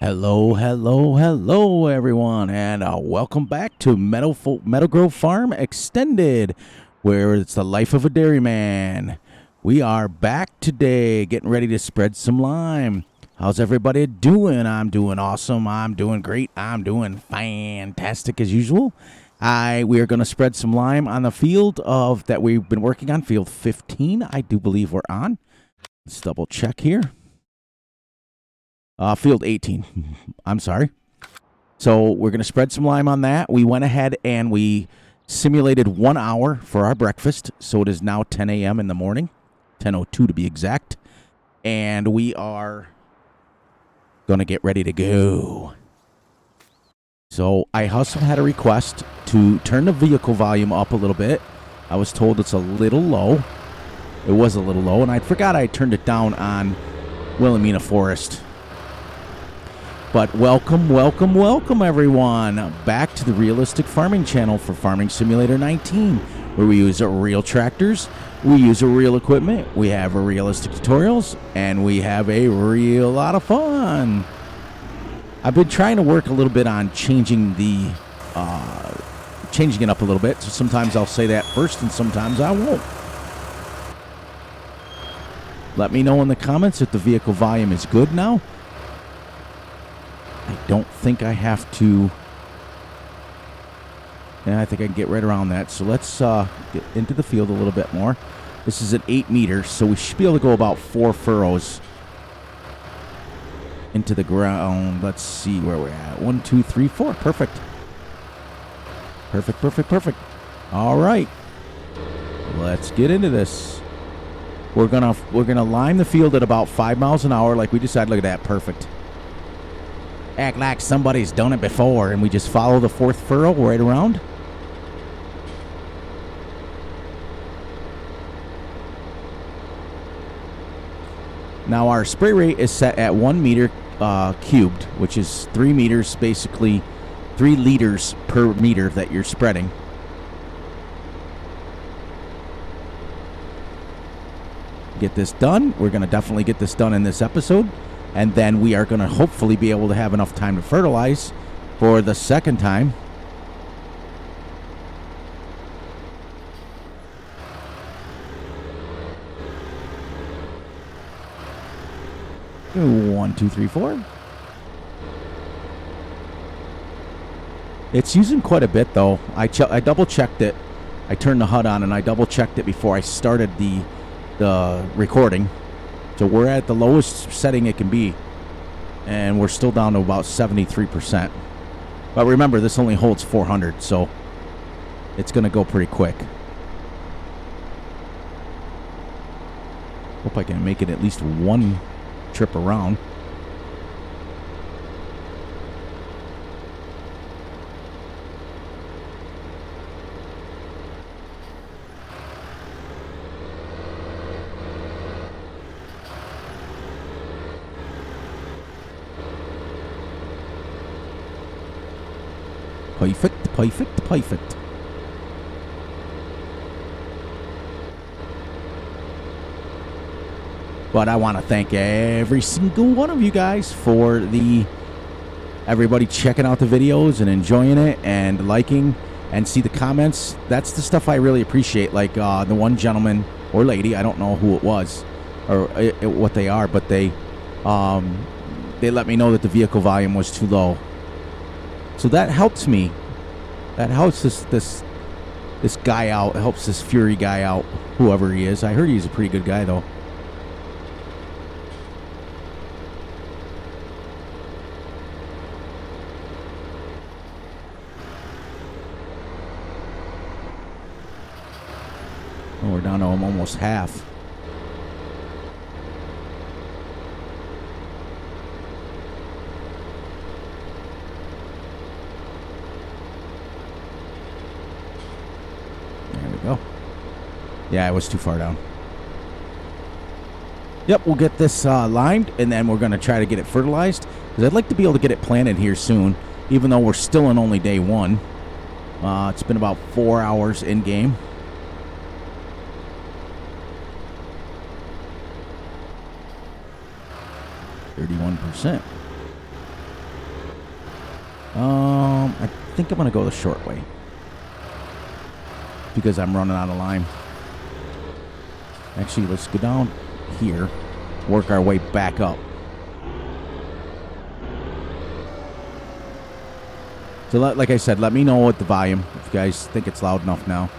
Hello, everyone, and welcome back to Meadow Grove Farm Extended, where it's the life of a dairyman. We are back today, getting ready to spread some lime. How's everybody doing? I'm doing awesome. I'm doing great. I'm doing fantastic as usual. We are going to spread some lime on the field that we've been working on, field 15. I do believe we're on. Let's double check here. Field 18. I'm sorry. So we're going to spread some lime on that. We went ahead and we simulated 1 hour for our breakfast. So it is now 10 a.m. in the morning, 10:02 to be exact. And we are going to get ready to go. So I also had a request to turn the vehicle volume up a little bit. I was told it's a little low. It was a little low, and I forgot I turned it down on Wilhelmina Forest. But welcome, everyone, back to the Realistic Farming channel for Farming Simulator 19, where we use real tractors, we use real equipment, we have realistic tutorials, and we have a real lot of fun. I've been trying to work a little bit on changing it up a little bit, so sometimes I'll say that first and sometimes I won't. Let me know in the comments if the vehicle volume is good now. I don't think I have to. Yeah, I think I can get right around that. So let's get into the field a little bit more. This is an 8 meter, so we should be able to go about 4 furrows into the ground. Let's see where we're at. 1, 2, 3, 4. Perfect. Perfect. All right. Let's get into this. We're gonna lime the field at about 5 miles an hour, like we decided. Look at that. Perfect. Act like somebody's done it before, and we just follow the 4th furrow right around. Now our spray rate is set at 1 meter cubed, which is 3 meters, basically 3 liters per meter that you're spreading. Get this done. We're going to definitely get this done in this episode. And then we are going to hopefully be able to have enough time to fertilize for the second time. One, two, three, 4. It's using quite a bit, though. I double-checked it. I turned the HUD on, and I double-checked it before I started the recording. So we're at the lowest setting it can be, and we're still down to about 73%. But remember, this only holds 400, so it's going to go pretty quick. Hope I can make it at least one trip around. Perfect. But I want to thank every single one of you guys for everybody checking out the videos and enjoying it and liking and see the comments. That's the stuff I really appreciate. Like the one gentleman or lady, I don't know who it was or what they are, but they let me know that the vehicle volume was too low. So that helps me. That helps this guy out. It helps this Fury guy out, whoever he is. I heard he's a pretty good guy, though. Oh, we're down to almost half. Yeah, it was too far down. Yep, we'll get this limed, and then we're going to try to get it fertilized. Because I'd like to be able to get it planted here soon, even though we're still in only day 1. It's been about 4 hours in-game. %. I think I'm going to go the short way because I'm running out of lime. Actually, let's go down here, work our way back up. So, like I said, let me know what the volume, if you guys think it's loud enough now.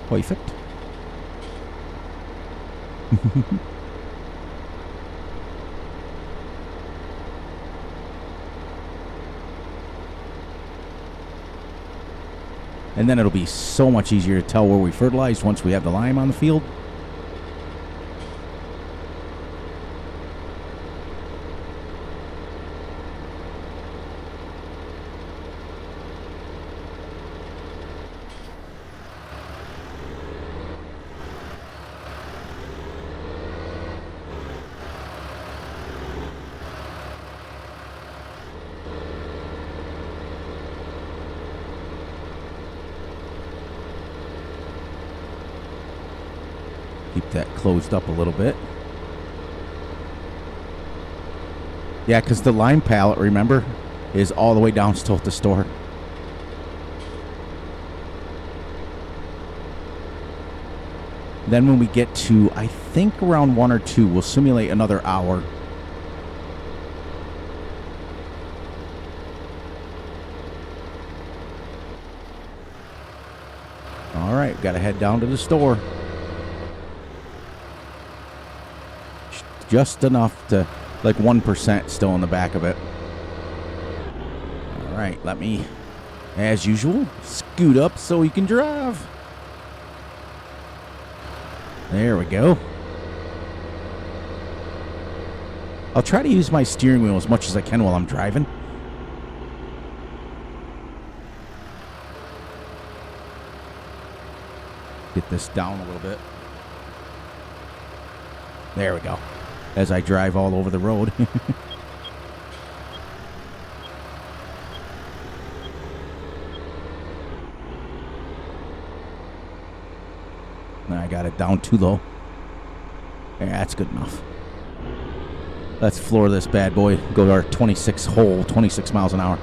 Perfect. And then it'll be so much easier to tell where we fertilized once we have the lime on the field. Keep that closed up a little bit. Yeah, because the lime pallet, remember, is all the way down still at the store. Then when we get to, I think, around 1 or 2, we'll simulate another hour. All right, got to head down to the store. Just enough to, like 1% still in the back of it. All right, let me, as usual, scoot up so we can drive. There we go. I'll try to use my steering wheel as much as I can while I'm driving. Get this down a little bit. There we go. As I drive all over the road. I got it down too low. Yeah, that's good enough. Let's floor this bad boy. Go to our 26 miles an hour.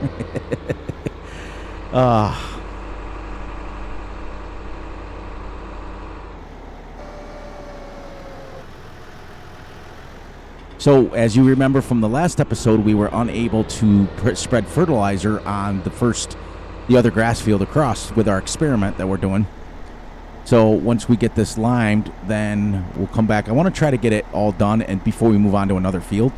So, as you remember from the last episode, we were unable to spread fertilizer on the other grass field across with our experiment that we're doing. So, once we get this limed, then we'll come back. I want to try to get it all done and before we move on to another field.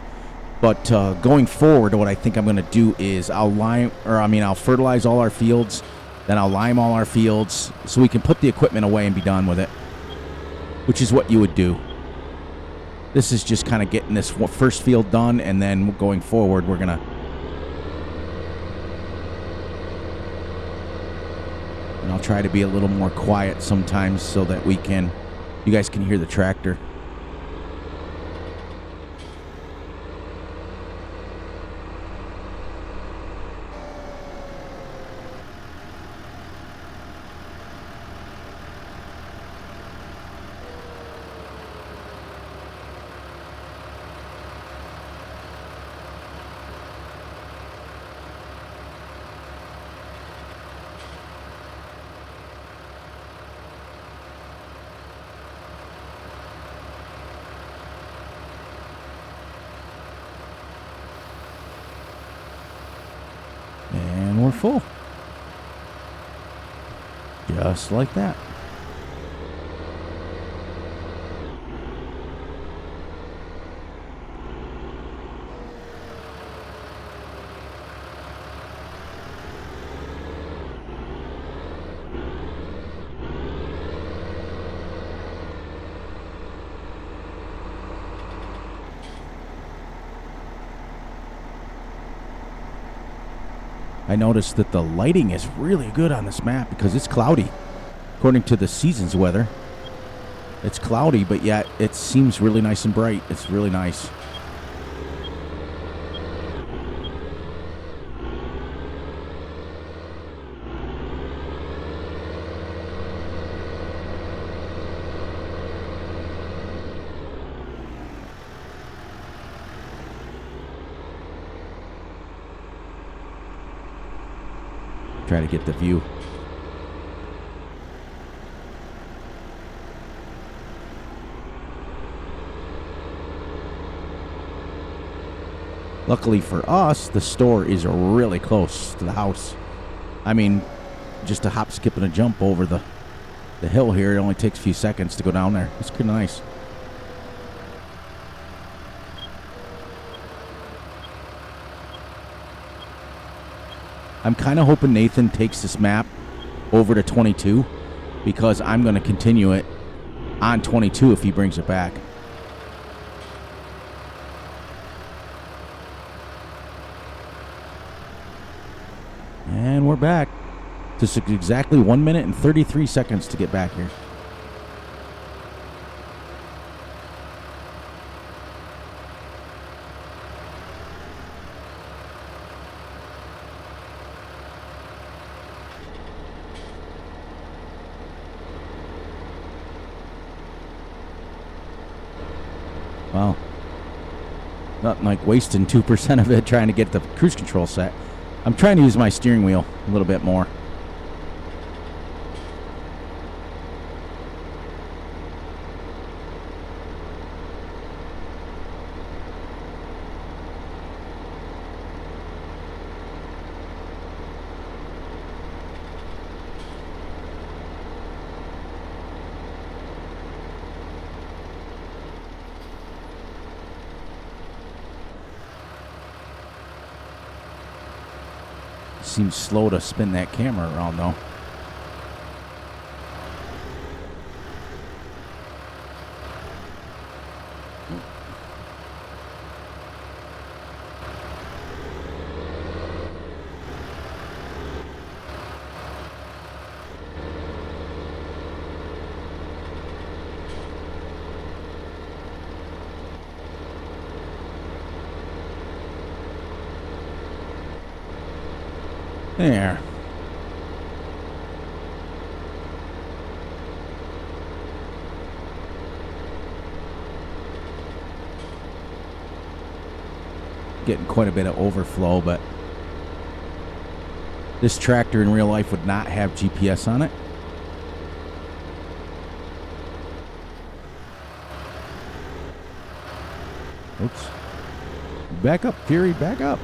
But going forward, what I think I'm going to do is I'll fertilize all our fields, then I'll lime all our fields so we can put the equipment away and be done with it, which is what you would do. This is just kind of getting this first field done, and then going forward, we're going to... And I'll try to be a little more quiet sometimes so that you guys can hear the tractor. And we're full. Just like that. I noticed that the lighting is really good on this map because it's cloudy. According to the season's weather, it's cloudy, but yet it seems really nice and bright. It's really nice. Try to get the view. Luckily for us, the store is really close to the house. I mean, just a hop, skip, and a jump over the hill here. It only takes a few seconds to go down there. It's pretty nice. I'm kind of hoping Nathan takes this map over to 22 because I'm going to continue it on 22 if he brings it back. And we're back. Just exactly 1 minute and 33 seconds to get back here. Well, nothing like wasting 2% of it trying to get the cruise control set. I'm trying to use my steering wheel a little bit more. Seems slow to spin that camera around though. There. Getting quite a bit of overflow, but this tractor in real life would not have GPS on it. Oops. Back up, Fury, back up.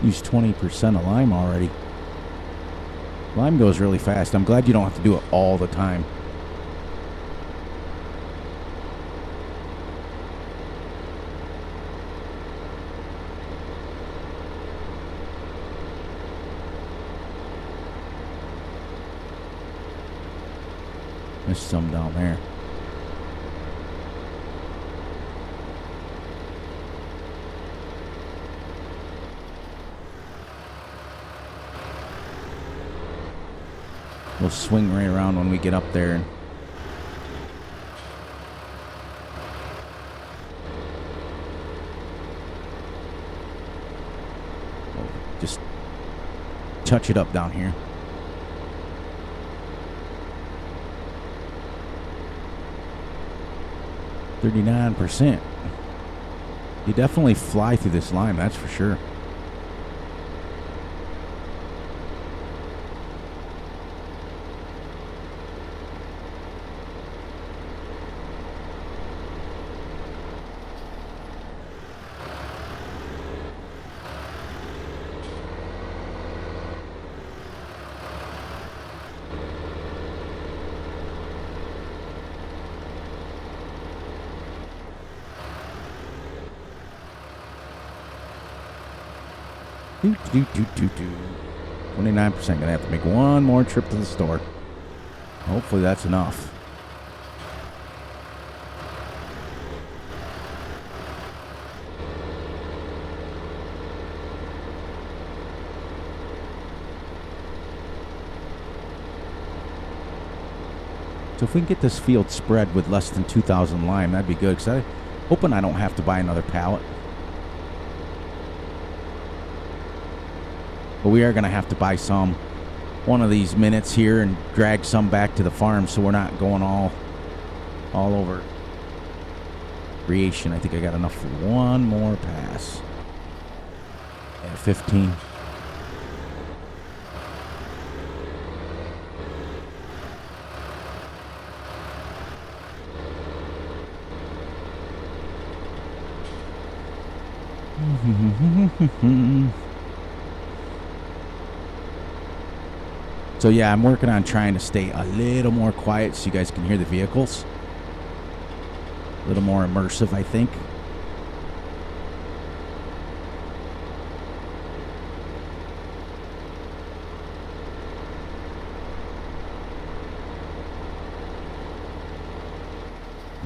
Use 20% of lime already. Lime goes really fast. I'm glad you don't have to do it all the time. There's some down there. We'll swing right around when we get up there. We'll just touch it up down here. %. You definitely fly through this lime, that's for sure. 29%. Gonna have to make one more trip to the store. Hopefully that's enough. So if we can get this field spread with less than 2,000 lime, that'd be good. Because I'm hoping I don't have to buy another pallet. But we are going to have to buy some one of these minutes here and drag some back to the farm so we're not going all over creation. I think I got enough for one more pass. At 15. So yeah, I'm working on trying to stay a little more quiet so you guys can hear the vehicles. A little more immersive, I think.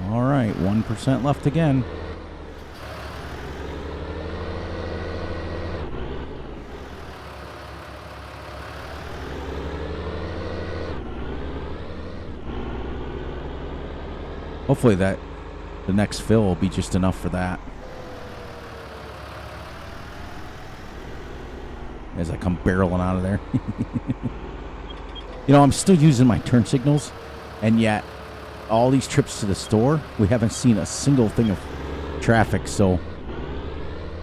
All right, 1% left again. Hopefully that the next fill will be just enough for that. As I come barreling out of there. You know, I'm still using my turn signals, and yet all these trips to the store, we haven't seen a single thing of traffic, so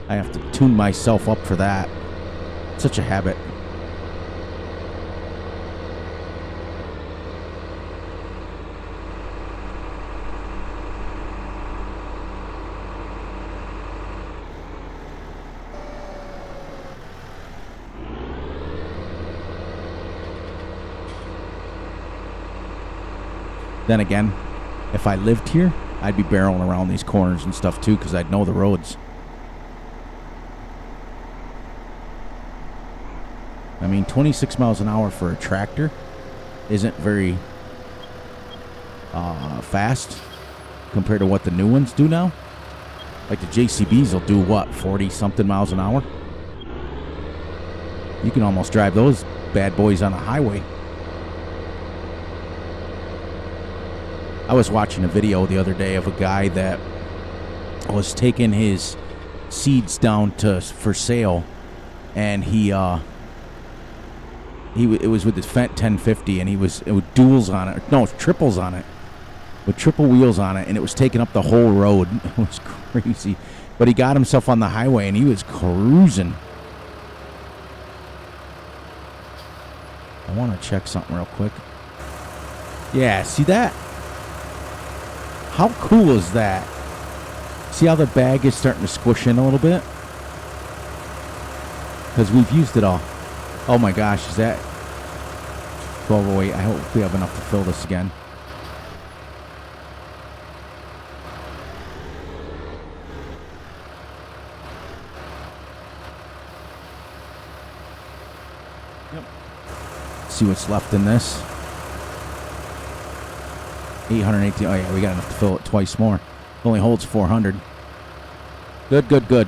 I have to tune myself up for that. It's such a habit. Then again, if I lived here, I'd be barreling around these corners and stuff too, because I'd know the roads. I mean, 26 miles an hour for a tractor isn't very fast compared to what the new ones do now. Like the JCBs will do what, 40-something miles an hour? You can almost drive those bad boys on a highway. I was watching a video the other day of a guy that was taking his seeds down for sale, and it was with his Fendt 1050, and it was duals on it. No, triples on it, with triple wheels on it, and it was taking up the whole road. It was crazy, but he got himself on the highway, and he was cruising. I want to check something real quick. Yeah, see that? How cool is that? See how the bag is starting to squish in a little bit? Because we've used it all. Oh my gosh, is that 1208? I hope we have enough to fill this again. Yep. See what's left in this. 818. Oh yeah, we got enough to fill it twice more. It only holds 400. Good, good, good.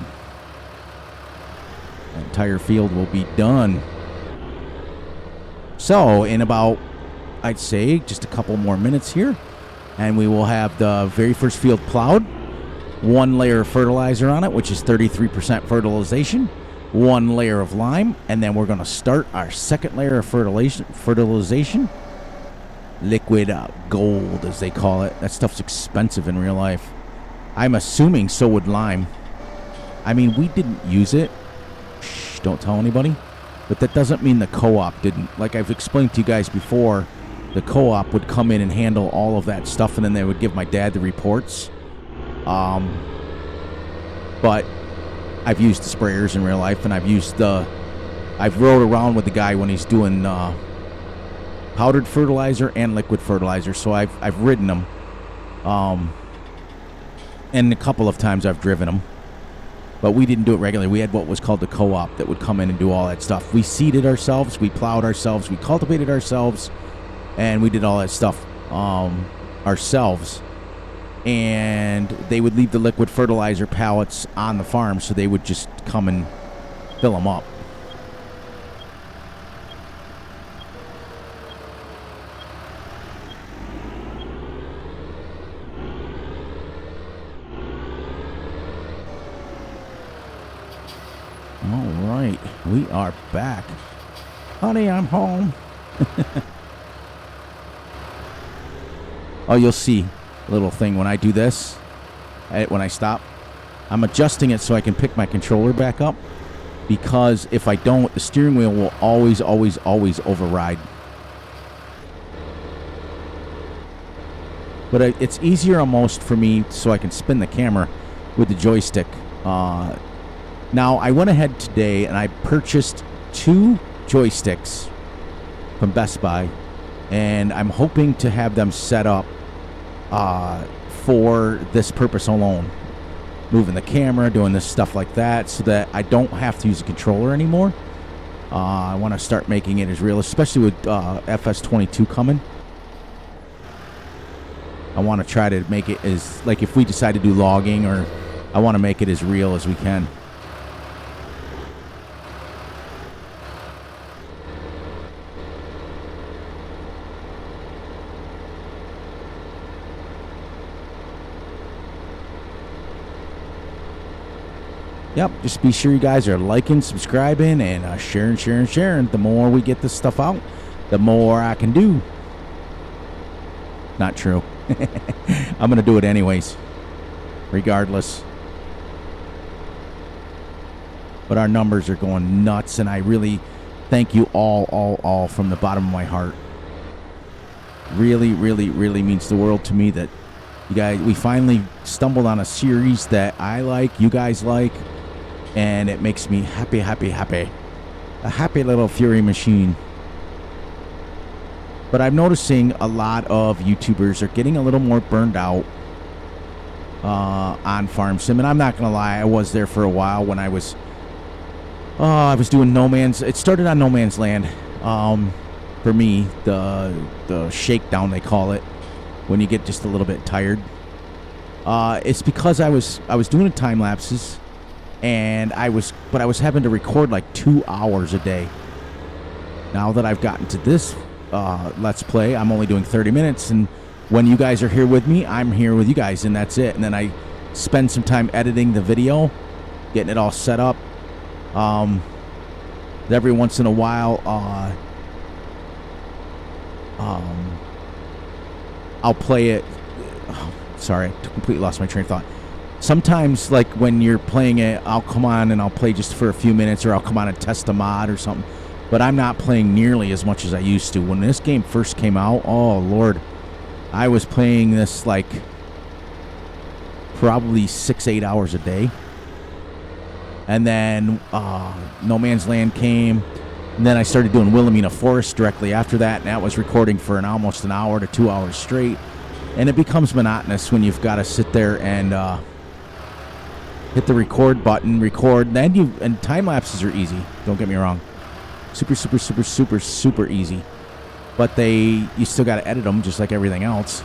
The entire field will be done. So in about, I'd say, just a couple more minutes here, and we will have the very first field plowed. One layer of fertilizer on it, which is 33% fertilization. One layer of lime, and then we're going to start our second layer of fertilization. Liquid gold, as they call it. That stuff's expensive in real life. I'm assuming so would lime. I mean, we didn't use it. Shh, don't tell anybody. But that doesn't mean the co-op didn't. Like I've explained to you guys before, the co-op would come in and handle all of that stuff, and then they would give my dad the reports. But I've used the sprayers in real life, and I've rode around with the guy when he's doing powdered fertilizer and liquid fertilizer, so I've ridden them, and a couple of times I've driven them. But we didn't do it regularly. We had what was called the co-op that would come in and do all that stuff. We seeded ourselves, we plowed ourselves, we cultivated ourselves, and we did all that stuff ourselves. And they would leave the liquid fertilizer pallets on the farm, so they would just come and fill them up. All right, we are back. Honey, I'm home. Oh, you'll see a little thing when I do this, when I stop. I'm adjusting it so I can pick my controller back up, because if I don't, the steering wheel will always override. But it's easier almost for me so I can spin the camera with the joystick. Now, I went ahead today and I purchased 2 joysticks from Best Buy, and I'm hoping to have them set up for this purpose alone. Moving the camera, doing this stuff like that, so that I don't have to use a controller anymore. I want to start making it as real, especially with Fs19 coming. I want to try to make it as, like, if we decide to do logging, or I want to make it as real as we can. Yep, just be sure you guys are liking, subscribing, and sharing. The more we get this stuff out, the more I can do. Not true. I'm going to do it anyways, regardless. But our numbers are going nuts, and I really thank you all from the bottom of my heart. Really means the world to me that you guys, we finally stumbled on a series that I like, you guys like, and it makes me happy. A happy little fury machine. But I'm noticing a lot of YouTubers are getting a little more burned out on Farm Sim. And I'm not going to lie, I was there for a while when I was doing No Man's... It started on No Man's Land. For me, the shakedown, they call it, when you get just a little bit tired. It's because I was doing the time lapses, and I was having to record like 2 hours a day. Now that I've gotten to this Let's Play, I'm only doing 30 minutes, and when you guys are here with me, I'm here with you guys, and that's it. And then I spend some time editing the video, getting it all set up. Every once in a while, I'll play it. Oh, sorry, I completely lost my train of thought. Sometimes, like, when you're playing it, I'll come on and I'll play just for a few minutes, or I'll come on and test a mod or something. But I'm not playing nearly as much as I used to. When this game first came out, oh, Lord, I was playing this, like, probably 6-8 hours a day. And then No Man's Land came, and then I started doing Wilhelmina Forest directly after that, and that was recording for almost an hour to 2 hours straight. And it becomes monotonous when you've got to sit there and hit the record button, and time lapses are easy. Don't get me wrong, super easy. But you still got to edit them just like everything else.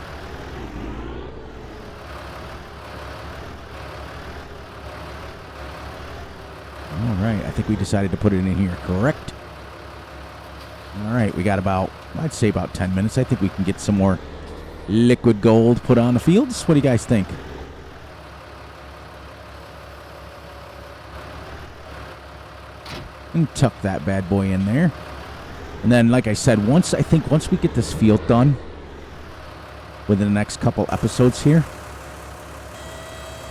All right, I think we decided to put it in here, correct? All right, we got I'd say about 10 minutes. I think we can get some more liquid gold put on the fields. What do you guys think? And tuck that bad boy in there. And then, like I said, once we get this field done within the next couple episodes here,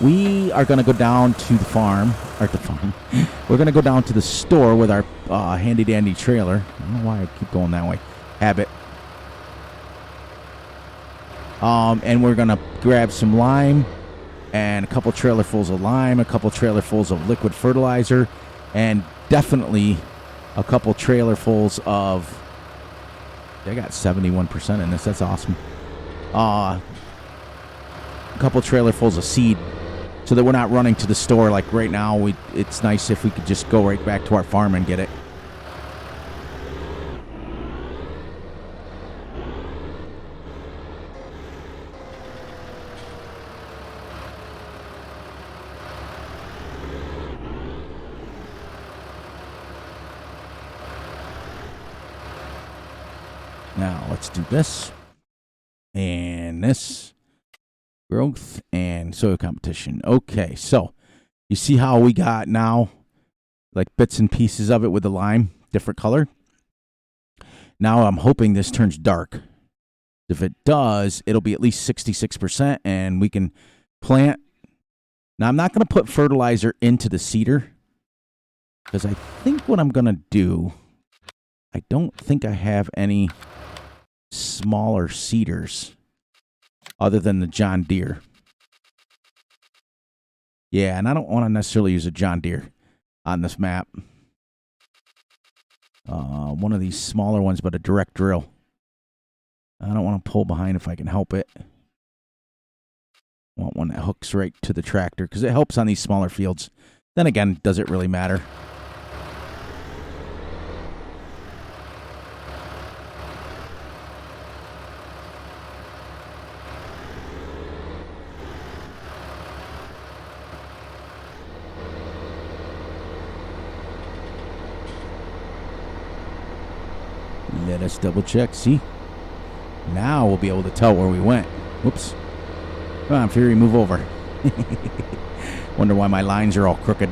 we are going to go down to we're going to go down to the store with our handy dandy trailer. I don't know why I keep going that way. Habit. And we're going to grab some lime, and a couple trailerfuls of lime, a couple trailerfuls of liquid fertilizer, and definitely a couple trailerfuls of... I got 71% in this. That's awesome. A couple trailerfuls of seed so that we're not running to the store. Like right now, it's nice if we could just go right back to our farm and get it. Now let's do this and this. Growth and soil competition. Okay, so you see how we got now like bits and pieces of it with the lime, different color. Now I'm hoping this turns dark. If it does, it'll be at least 66% and we can plant. Now I'm not going to put fertilizer into the cedar because I think what I'm going to do, I don't think I have any smaller cedars other than the John Deere. Yeah, and I don't want to necessarily use a John Deere on this map. One of these smaller ones, but a direct drill. I don't want to pull behind if I can help it. I want one that hooks right to the tractor because it helps on these smaller fields. Then again, does it really matter? Let us double check. See? Now we'll be able to tell where we went. Whoops. Come on, Fury, move over. Wonder why my lines are all crooked.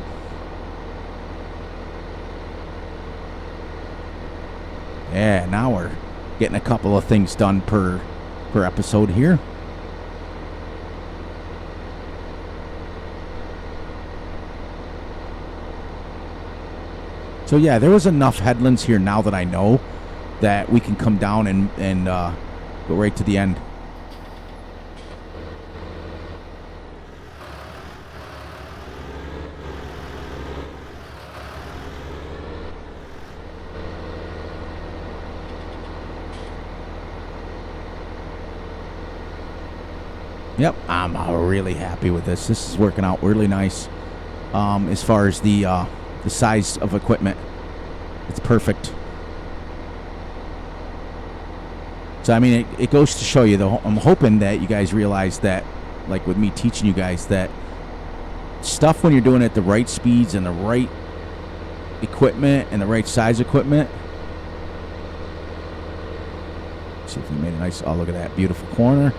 Yeah, now we're getting a couple of things done per episode here. So yeah, there was enough headlands here now that I know that we can come down and go right to the end. Yep, I'm really happy with this. This is working out really nice. As far as the size of equipment, it's perfect. So, I mean, it goes to show you, though, I'm hoping that you guys realize that, like with me teaching you guys, that stuff when you're doing it at the right speeds and the right equipment and the right size equipment. Let's see if we made a nice, oh, look at that beautiful corner.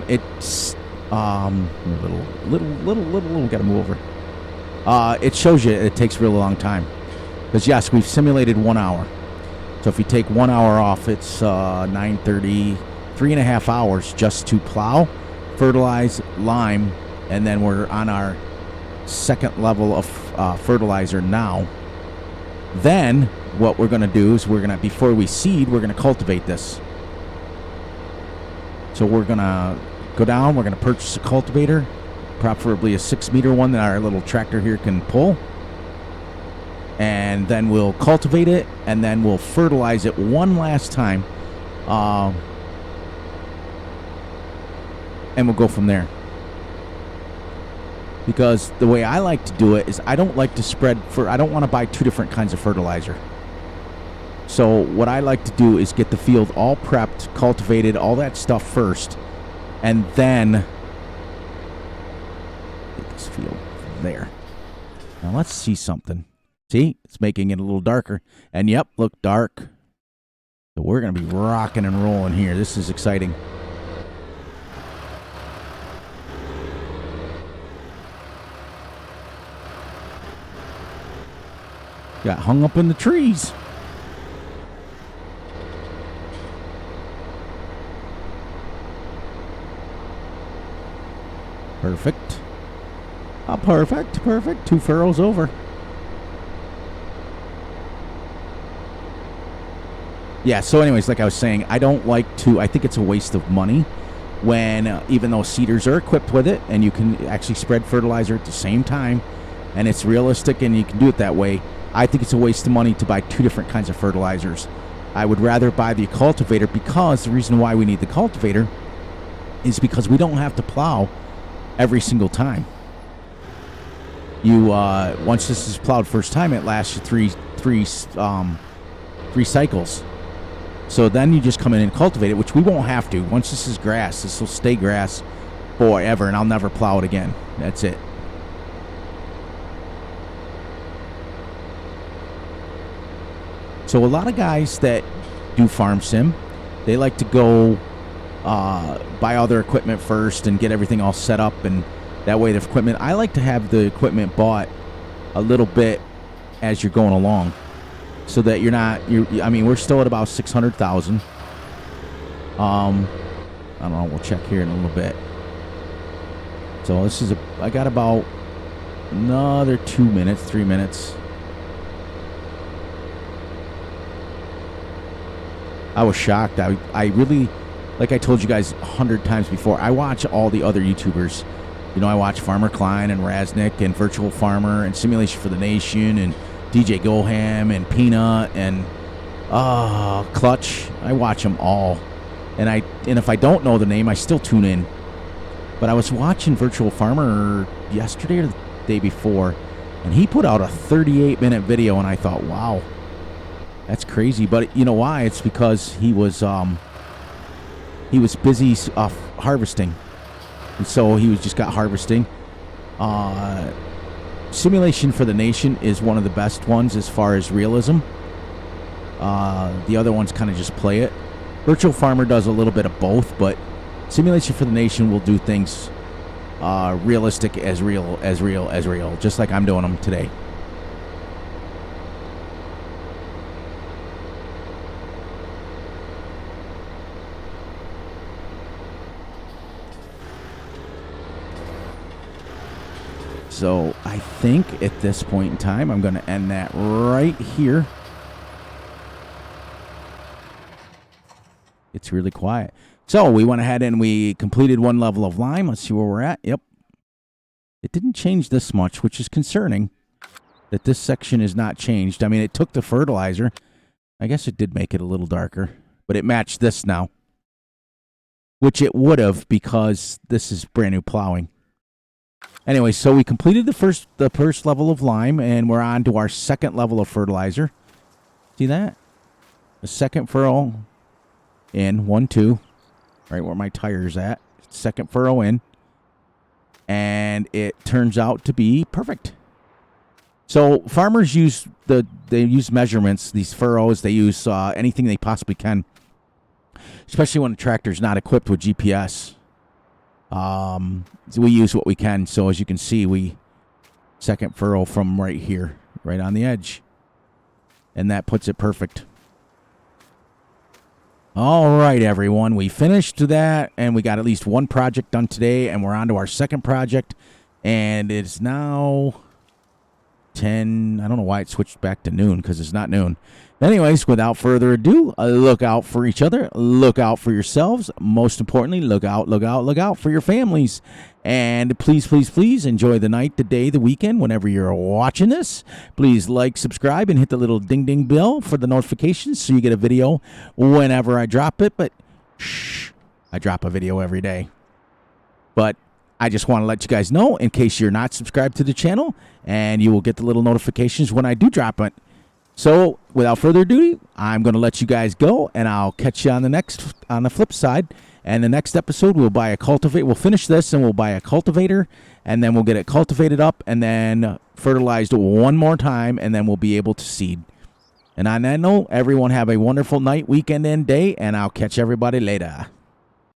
It's little, gotta move over. It shows you it takes a really long time. Because, yes, we've simulated 1 hour. So if you take 1 hour off, it's 9:30, 3.5 hours just to plow, fertilize, lime, and then we're on our second level of fertilizer now. Then what we're going to do is before we seed, we're going to cultivate this. So we're going to go down, we're going to purchase a cultivator, preferably a 6-meter one that our little tractor here can pull. And then we'll cultivate it, and then we'll fertilize it one last time. And we'll go from there. Because the way I like to do it is I don't like to I don't want to buy 2 different kinds of fertilizer. So what I like to do is get the field all prepped, cultivated, all that stuff first, and then get this field there. Now let's see something. See, it's making it a little darker. And yep, look, dark. So we're going to be rocking and rolling here. This is exciting. Got hung up in the trees. Perfect. Oh, perfect, perfect. 2 furrows over. Yeah, so anyways, like I was saying, I think it's a waste of money when, even though seeders are equipped with it, and you can actually spread fertilizer at the same time, and it's realistic and you can do it that way, I think it's a waste of money to buy 2 different kinds of fertilizers. I would rather buy the cultivator, because the reason why we need the cultivator is because we don't have to plow every single time. You once this is plowed first time, it lasts you three cycles. So then you just come in and cultivate it, which we won't have to. Once this is grass, this will stay grass forever, and I'll never plow it again. That's it. So a lot of guys that do farm sim, they like to go buy all their equipment first and get everything all set up, and that way the equipment, I like to have the equipment bought a little bit as you're going along, so that I mean, we're still at about 600,000. I don't know, we'll check here in a little bit. So this is I got about another 2 minutes, 3 minutes. I was shocked. I really, like I told you guys 100 times before, I watch all the other YouTubers. You know, I watch Farmer Klein and Raznick and Virtual Farmer and Simulation for the Nation and DJ Goham and Peanut and Clutch. I watch them all. And if I don't know the name, I still tune in. But I was watching Virtual Farmer yesterday or the day before, and he put out a 38-minute video, and I thought, wow, that's crazy. But you know why? It's because he was busy harvesting, and so he just got harvesting. Simulation for the Nation is one of the best ones as far as realism. The other ones kind of just play it. Virtual Farmer does a little bit of both, but Simulation for the Nation will do things realistic as real, just like I'm doing them today. So I think at this point in time, I'm going to end that right here. It's really quiet. So we went ahead and we completed one level of lime. Let's see where we're at. Yep. It didn't change this much, which is concerning that this section is not changed. I mean, it took the fertilizer. I guess it did make it a little darker, but it matched this now, which it would have because this is brand new plowing. Anyway, so we completed the first level of lime, and we're on to our second level of fertilizer. See that? The second furrow in, 1, 2. Right where my tire's at. Second furrow in. And it turns out to be perfect. So farmers use measurements, these furrows. They use anything they possibly can, especially when a tractor's not equipped with GPS. So we use what we can. So as you can see, second furrow from right here, right on the edge. And that puts it perfect. All right, everyone, we finished that, and we got at least one project done today, and we're on to our second project, and it's now 10, I don't know why it switched back to noon, because it's not noon. Anyways, without further ado, look out for each other, look out for yourselves, most importantly, look out for your families, and please, please, please enjoy the night, the day, the weekend, whenever you're watching this. Please like, subscribe, and hit the little ding bell for the notifications so you get a video whenever I drop it, but shh, I drop a video every day. But I just want to let you guys know, in case you're not subscribed to the channel, and you will get the little notifications when I do drop it. So, without further ado, I'm going to let you guys go, and I'll catch you on the flip side. And the next episode, we'll buy a cultivator. We'll finish this, and we'll buy a cultivator, and then we'll get it cultivated up, and then fertilized one more time, and then we'll be able to seed. And on that note, everyone have a wonderful night, weekend, and day, and I'll catch everybody later.